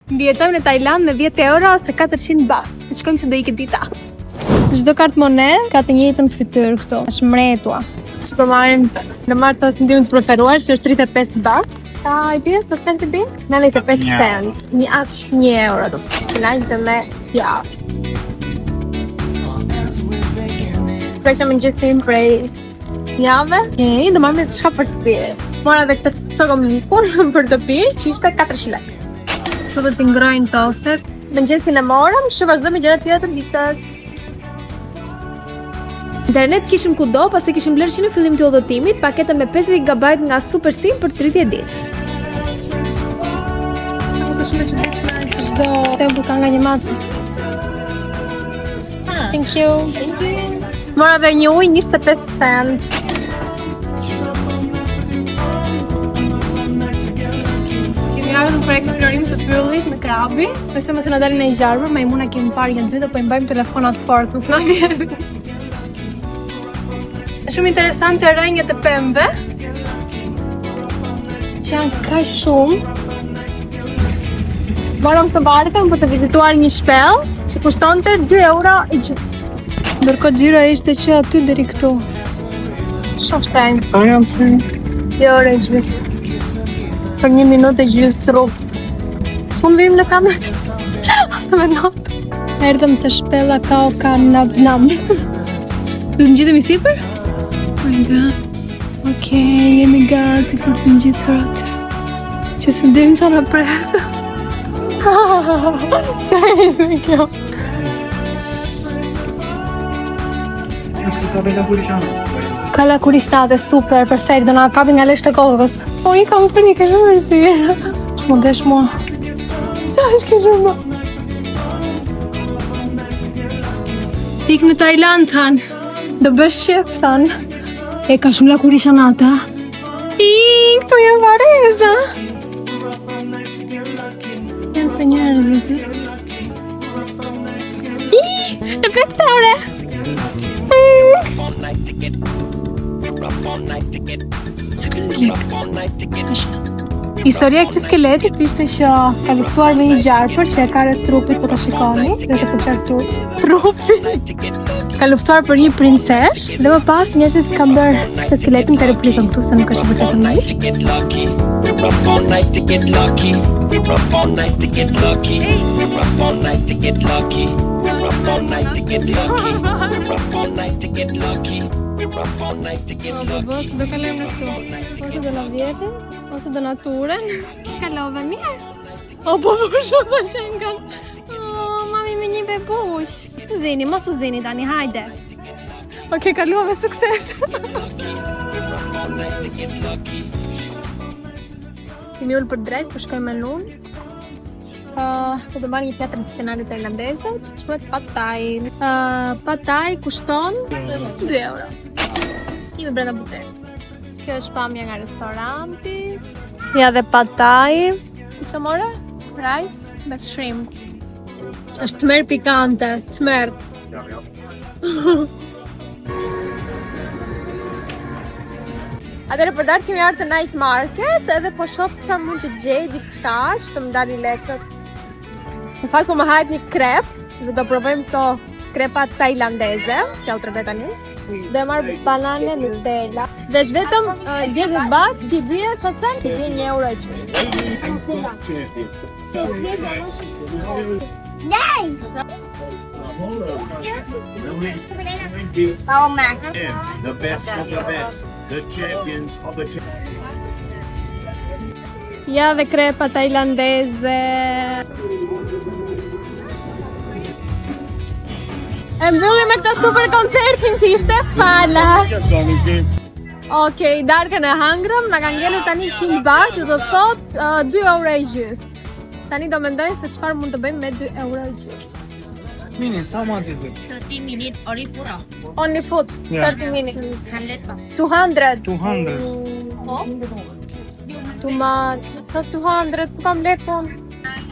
Mbijetojmë në Tajland me 10 euro ose 400 baht. Të shkojmë se do ikë dita. Çdo kartë monedë ka të njëjtën fytyrë këtu. Është mretua. Çdo marrim, do marr të ndihmën të preferuar, që është 35 baht. Sa i bie? Sa cent i bie? 95 cent. Një as 1 euro do. Lajtë me ja. Kështu më gjesim prej jave. Okej, do marrim diçka për të pirë. Mora edhe këtë çokomikun për të pirë, që ishte 400 lekë. Këtu do t'i ngrojnë toastet. Mëngjesin e morëm, që vazhdo me gjërat tjera të ditës. Internet kishim kudo, pasi kishim blerë që në fillim të udhëtimit, paketa me 50 GB nga SuperSIM për 30 ditë. Është shumë e çuditshme, çdo tempo ka nga një matë. Thank you. Mora dhe një ujë 25 cent. Ardhëm për eksplorim të pyllit me krabi. Nëse mos e na dalin në i gjarpër, majmuna kemi parë janë dy dhe po i mbajmë telefonat fort, mos na vjen. Është shumë interesante rrënjët e pemëve, që janë kaq shumë. Morëm këtë barkën për të vizituar një shpellë që kushtonte 2 euro i gjys. Ndërkohë xhiro ishte që aty deri këtu. Shumë shtrenjtë. Po jam shtrenjtë. 2 euro i gjys. Për 1 minutë e gjysë rrugë. S'mund vim në kamerë. Ose me notë. Erdhëm të shpella kao ka nam. Du të ngjitemi sipër? Oh my god. Okej, jemi gati për të ngjitur aty. Që se ndim sa në prerë. Qa ishte kjo? Kalla kurishnate, super, perfekt, do na kapin nga leshtë e kokës. O, i kam frikë, shumë mërësirë. Më desh mua. Qa është kështë shumë? Ik në Tajland, thanë. Do bësh shqip, thanë. E ka shumë la kurishanata. Këtu jenë vareza. Janë të njerëz e ty. Efektore. Se kërën lek. Historia e këtij skeletit ishte që ka luftuar me një gjarpër që e ka rreth trupit, po ta shikoni, dhe të përqartu trupit. Ka luftuar për një princesh dhe më pas njerëzit kanë bërë këtë skeletin të replikën këtu se nuk është vërtet e madh. Babos, do kalojmë në këtu. Ose do na vjetin, ose do naturën. Kalove mirë. O, po vësho sa qenkan. Mami me një bebush. Së zini, mos u zini tani, hajde. Oke, kaluam me sukses. Kemi ullë për drejt, për shkojmë me nunë. Po do marrë një pjatë tradicionale tajlandeze, që quhet pad thai. Pad thai kushton 2 euro. Jemi brenda buxhetit. Kjo është pamja nga restoranti. Ja dhe pad thai. Ti çfarë more? Rice me shrimp. Është tmerr pikante, tmerr. Atëherë për darkë kemi ardhur te night market edhe po shoh çfarë mund të gjej diçka që të më dalin lekët. Në fakt po më hajt një krep dhe do provojmë këto krepat tajlandeze, që u tregat tani. Dhe marr banane Nutella. Dhe vetëm 60 baht që bie sa cent, që bie 1 euro e gjys. The best of the best, the champions of the Ja dhe krepa tajlandeze. E mbyllim me këtë super koncertin që ishte falas. Okej, darkën e hangrëm, na ka ngelur tani 100 baht, që do thot 2 euro e gjys. Tani do mendojnë se çfarë mund të bëjmë me 2 euro e gjys. Minutes, how much is it? 30 minutes only food. Only food, Yeah. 30 minutes. 100 baht. 200. 200. Too much. So 200, po kam lekun.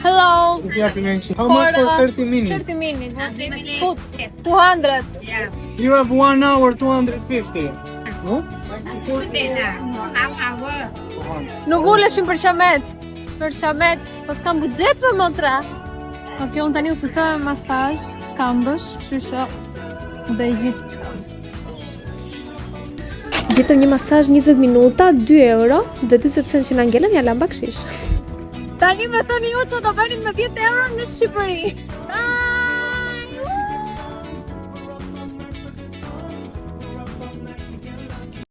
Hello. How much for 30 minutes? 30 minutes. 30 minutes. Food, 200. Yeah. You have 1 hour, 250. No? Food then half hour. Nuk uleshim për shamet. Për shamet Po s'kam buxhet për motra. Ok, unë tani u fusoj me masazh, këmbësh, kështu që do e gjithë që. Gjetëm një masazh 20 minuta, 2 euro dhe 40 cent që na ngelën ja lam bakshish. Tani më thoni ju që do bënin me 10 euro në Shqipëri.